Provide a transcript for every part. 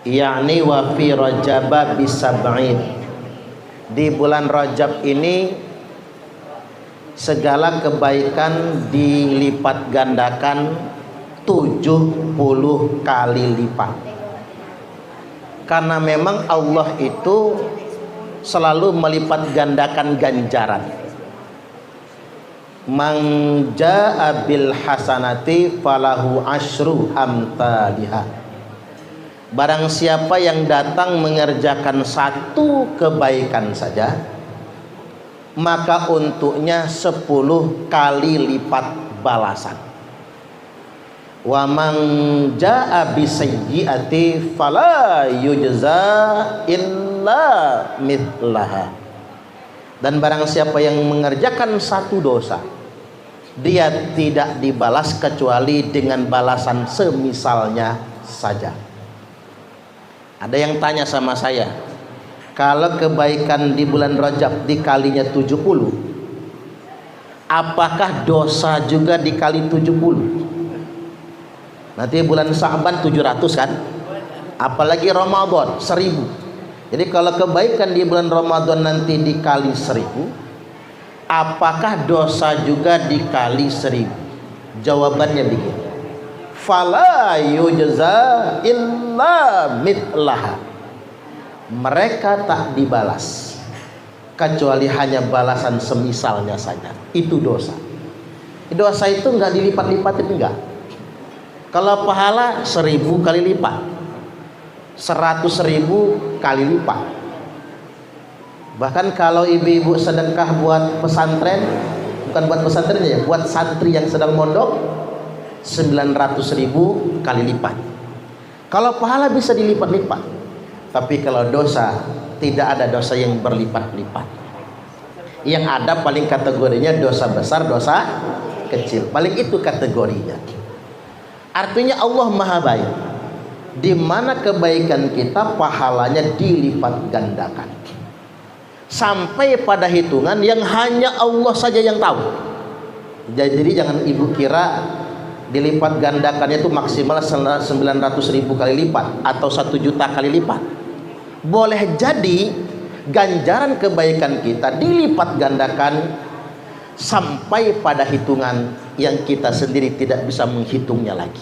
yakni wa fi Rajab bisab'in. Di bulan Rajab ini segala kebaikan dilipat gandakan 70 kali lipat. Karena memang Allah itu selalu melipat gandakan ganjaran. Man jaa bil hasanati falahu asyru amthaliha. Barang siapa yang datang mengerjakan satu kebaikan saja, maka untuknya 10 kali lipat balasan. Wa man jaa bisayyi'ati fala yujza illa mithlaha. Dan barang siapa yang mengerjakan satu dosa, dia tidak dibalas kecuali dengan balasan semisalnya saja. Ada yang tanya sama saya, kalau kebaikan di bulan Rajab dikalinya 70, apakah dosa juga dikali 70? Nanti bulan Sa'ban 700 kan? Apalagi Ramadan 1000. Jadi kalau kebaikan di bulan Ramadan nanti dikali 1000, apakah dosa juga dikali 1000? Jawabannya begini, fala yujza illa mitlaha. Mereka tak dibalas kecuali hanya balasan semisalnya saja. Itu dosa. Dosa itu enggak dilipat-lipatin, enggak. Kalau pahala 1000 kali lipat, 100.000 kali lipat. Bahkan kalau ibu-ibu sedekah buat pesantren, bukan buat pesantren ya, buat santri yang sedang mondok, 900.000 kali lipat. Kalau pahala bisa dilipat-lipat. Tapi kalau dosa, tidak ada dosa yang berlipat-lipat. Yang ada paling kategorinya dosa besar, dosa kecil. Paling itu kategorinya. Artinya Allah Maha Baik. Di mana kebaikan kita pahalanya dilipat gandakan. Sampai pada hitungan yang hanya Allah saja yang tahu. Jadi jangan ibu kira dilipat gandakannya itu maksimal 900.000 kali lipat atau 1 juta kali lipat. Boleh jadi ganjaran kebaikan kita dilipat gandakan sampai pada hitungan yang kita sendiri tidak bisa menghitungnya lagi.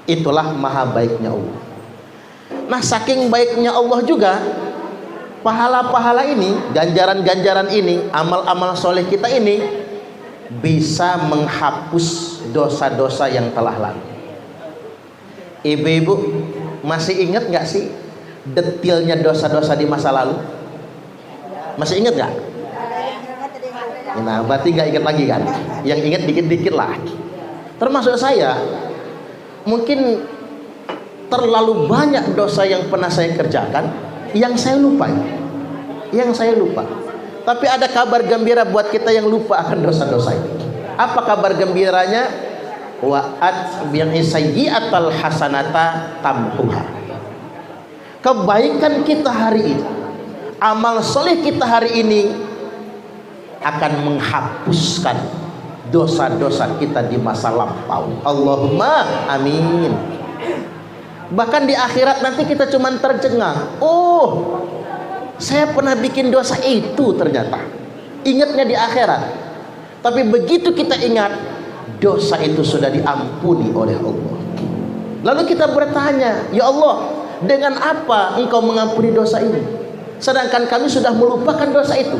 Itulah maha baiknya Allah. Nah, saking baiknya Allah juga, pahala-pahala ini, ganjaran-ganjaran ini, amal-amal soleh kita ini bisa menghapus dosa-dosa yang telah lalu. Ibu-ibu masih ingat nggak sih detilnya dosa-dosa di masa lalu? Masih ingat nggak? Nah, berarti nggak ingat lagi kan? Yang ingat dikit-dikit lah. Termasuk saya, mungkin terlalu banyak dosa yang pernah saya kerjakan, yang saya lupa. Tapi ada kabar gembira buat kita yang lupa akan dosa-dosa ini. Apa kabar gembiranya? Wa atbi'i sayyi'atal hasanata tamhuha. Kebaikan kita hari ini, amal soleh kita hari ini akan menghapuskan dosa-dosa kita di masa lampau. Allahumma amin. Bahkan di akhirat nanti kita cuma tercengang, oh saya pernah bikin dosa itu ternyata. Ingatnya di akhirat. Tapi begitu kita ingat, dosa itu sudah diampuni oleh Allah. Lalu kita bertanya, ya Allah, dengan apa engkau mengampuni dosa ini? Sedangkan kami sudah melupakan dosa itu.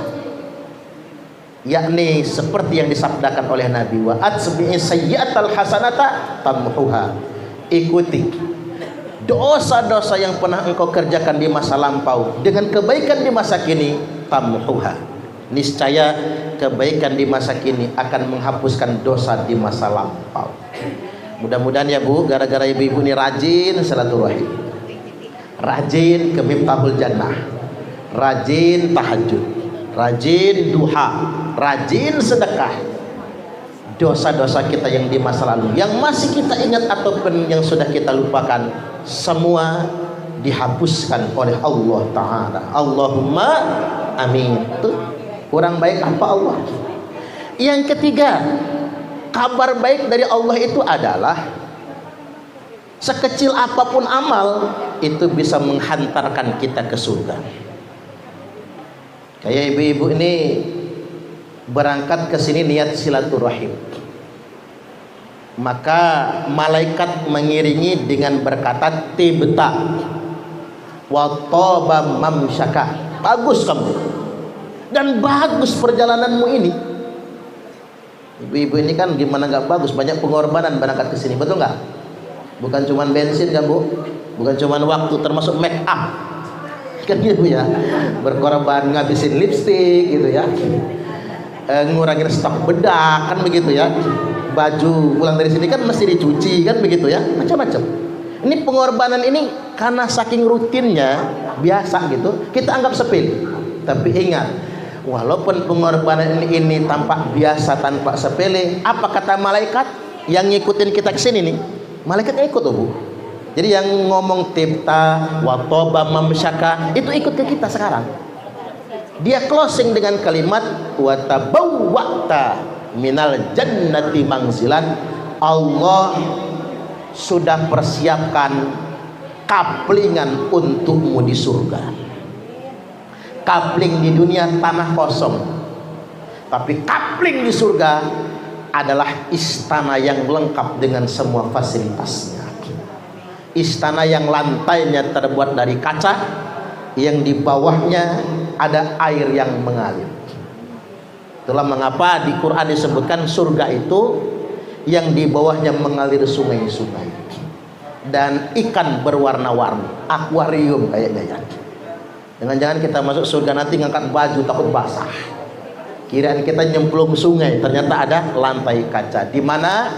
Yakni seperti yang disabdakan oleh Nabi, wa atbi'i sayyi'atal hasanata tamhuha. Ikuti dosa-dosa yang pernah engkau kerjakan di masa lampau dengan kebaikan di masa kini, tamhuha. Niscaya kebaikan di masa kini akan menghapuskan dosa di masa lampau. Mudah-mudahan ya Bu, gara-gara ibu-ibu ini rajin silaturahim, rajin ke Miftahul Jannah, rajin tahajud, rajin duha, rajin sedekah. Dosa-dosa kita yang di masa lalu, yang masih kita ingat ataupun yang sudah kita lupakan, semua dihapuskan oleh Allah Ta'ala. Allahumma amin. Tuh, kurang baik apa Allah? Yang ketiga, kabar baik dari Allah itu adalah Sekecil apapun amal itu bisa menghantarkan kita ke surga. Kayak ibu-ibu ini berangkat ke sini niat silaturahim, maka malaikat mengiringi dengan berkata tibta wa taba mamsyaka, bagus kamu dan bagus perjalananmu ini. Ibu-ibu ini kan gimana nggak bagus, banyak pengorbanan berangkat ke sini, betul nggak? Bukan cuma bensin kan Bu, bukan cuma waktu, termasuk make up kan gitu ya, berkorban ngabisin lipstick gitu ya, ngurangin stok bedak kan begitu ya, baju pulang dari sini kan mesti dicuci kan begitu ya, macam-macam. Ini pengorbanan ini karena saking rutinnya biasa gitu, kita anggap sepele. Tapi ingat, walaupun pengorbanan ini tampak biasa, tanpa sepele, apa kata malaikat yang ngikutin kita ke sini nih? Malaikatnya ikut Bu. Jadi yang ngomong tibta wa toba mamsyaka itu ikut ke kita sekarang. Dia closing dengan kalimat wa tabawwa'ta minal jannati manzilan. Allah sudah persiapkan kaplingan untukmu di surga. Kapling di dunia tanah kosong, tapi kapling di surga adalah istana yang lengkap dengan semua fasilitasnya. Istana yang lantainya terbuat dari kaca, yang di bawahnya ada air yang mengalir. Itulah mengapa di Quran disebutkan surga itu yang di bawahnya mengalir sungai-sungai dan ikan berwarna-warni, akuarium kayaknya ya. Jangan-jangan kita masuk surga nanti ngangkat baju takut basah, kiraan kita nyemplung sungai, ternyata ada lantai kaca di mana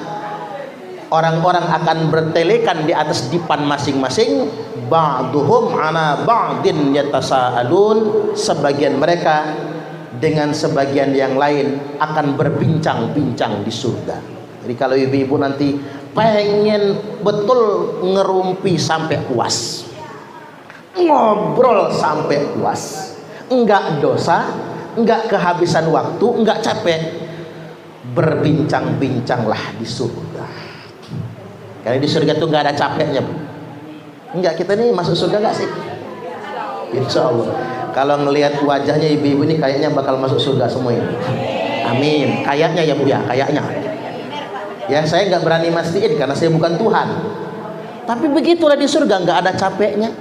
orang-orang akan bertelekan di atas dipan masing-masing. Ba'duhum ana ba'din yatasaalun, sebagian mereka dengan sebagian yang lain akan berbincang-bincang di surga. Jadi kalau ibu-ibu nanti pengen betul ngerumpi sampai puas, ngobrol sampai puas, enggak dosa, enggak kehabisan waktu, enggak capek, berbincang-bincanglah di surga. Karena di surga itu enggak ada capeknya Bu. Enggak, kita nih masuk surga enggak sih? Insya Allah. Kalau ngelihat wajahnya ibu-ibu ini kayaknya bakal masuk surga semua ini. Amin. Kayaknya ya Bu ya, kayaknya. Ya saya nggak berani mastiin karena saya bukan Tuhan. Tapi begitulah di surga, nggak ada capeknya.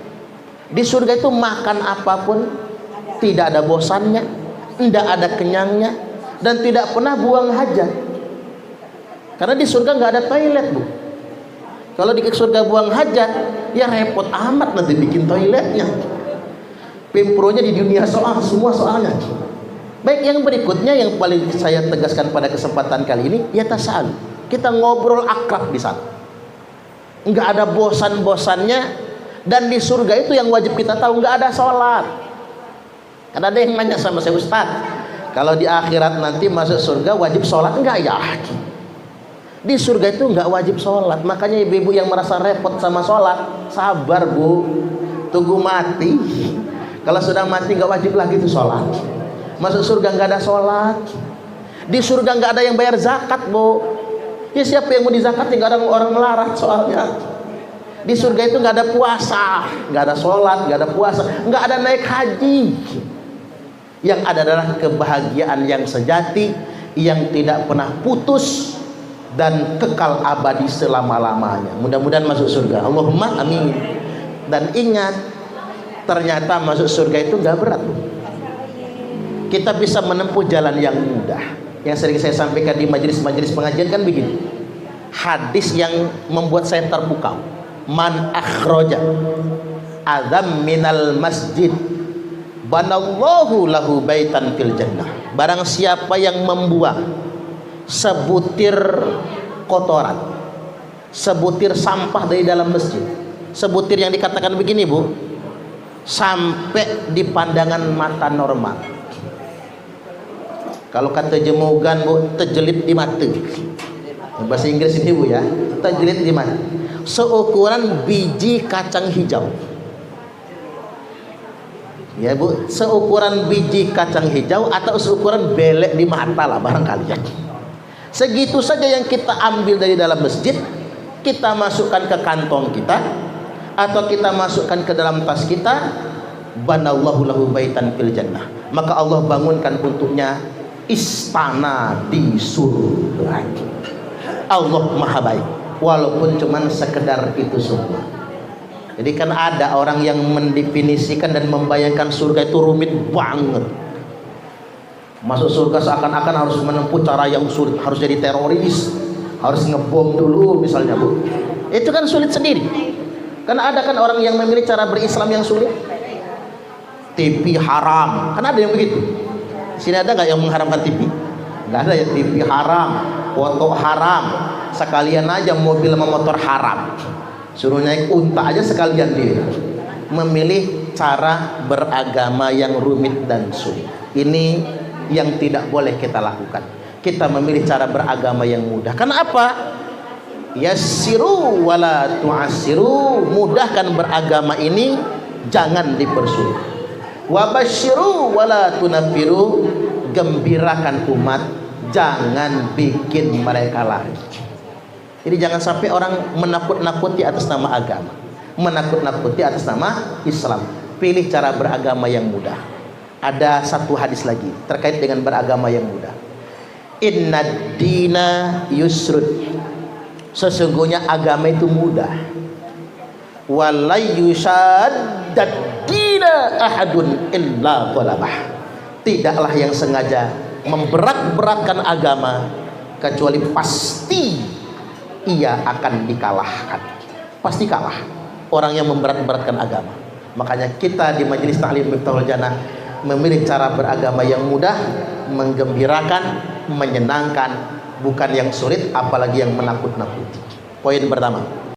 Di surga itu makan apapun tidak ada bosannya, tidak ada kenyangnya, dan tidak pernah buang hajat. Karena di surga nggak ada toilet Bu. Kalau di surga buang hajat, ya repot amat nanti bikin toiletnya. Pempronya di dunia soal semua soalnya. Baik, yang berikutnya yang paling saya tegaskan pada kesempatan kali ini, ya tasawuf. Kita ngobrol akrab di sana. Enggak ada bosan-bosannya, dan di surga itu yang wajib kita tahu enggak ada sholat. Karena ada yang nanya sama saya, Ustaz, kalau di akhirat nanti masuk surga wajib sholat enggak ya? Di surga itu enggak wajib sholat. Makanya ibu-ibu yang merasa repot sama sholat, sabar Bu, tunggu mati. Kalau sudah mati enggak wajib lagi itu sholat. Masuk surga enggak ada sholat. Di surga enggak ada yang bayar zakat Bu. Ya siapa yang mau dizakatin? Enggak ada orang melarat soalnya. Di surga itu enggak ada puasa, enggak ada sholat, enggak ada puasa, enggak ada naik haji. Yang ada adalah kebahagiaan yang sejati, yang tidak pernah putus dan kekal abadi selama-lamanya. Mudah-mudahan masuk surga, Allahumma amin. Dan ingat, ternyata masuk surga itu gak berat. Kita bisa menempuh jalan yang mudah. Yang sering saya sampaikan di majelis-majelis pengajian kan begini, hadis yang membuat saya terpukau. Man akhroja azam minal masjid banallahu lahu baitan fil jannah. Barang siapa yang membuang sebutir kotoran, sebutir sampah dari dalam masjid, sebutir yang dikatakan begini Bu, sampai di pandangan mata normal. Kalau kata jemugan Bu, terjelit di mata. Bahasa Inggris ini Bu ya, terjelit di mata. Seukuran biji kacang hijau. Ya Bu, seukuran biji kacang hijau atau seukuran belek di mata lah barangkali ya. Segitu saja yang kita ambil dari dalam masjid, kita masukkan ke kantong kita atau kita masukkan ke dalam tas kita, banallahu lahu baitan fil jannah, maka Allah bangunkan untuknya istana di surga. Allah maha baik, walaupun cuman sekedar itu semua. Jadi kan ada orang yang mendefinisikan dan membayangkan surga itu rumit banget. Masuk surga seakan-akan harus menempuh cara yang sulit, harus jadi teroris, harus ngebom dulu misalnya, Bu. Itu kan sulit sendiri. Karena ada kan orang yang memilih cara berislam yang sulit. TV haram, kan ada yang begitu. Sini ada nggak yang mengharamkan TV? Nggak ada ya. TV haram, foto haram, sekalian aja mobil sama motor haram, suruh naik unta aja sekalian. Dia memilih cara beragama yang rumit dan sulit. Ini yang tidak boleh kita lakukan. Kita memilih cara beragama yang mudah. Karena apa? Yassiru wala tu'assiru, mudahkan beragama ini, jangan dipersulit. Wabasyiru wala tunaffiru, gembirakan umat, jangan bikin mereka lari. Jadi jangan sampai orang menakut-nakuti atas nama agama, menakut-nakuti atas nama Islam. Pilih cara beragama yang mudah. Ada satu hadis lagi terkait dengan beragama yang mudah. Innad dina yusrun, sesungguhnya agama itu mudah. Walay yushaddad dina ahadun illa ghalabah, tidaklah yang sengaja memberat-beratkan agama kecuali pasti ia akan dikalahkan. Pasti kalah orang yang memberat-beratkan agama. Makanya kita di Majelis Ta'lim Miftahul Jannah memilih cara beragama yang mudah, menggembirakan, menyenangkan, bukan yang sulit apalagi yang menakut-nakuti. Poin pertama.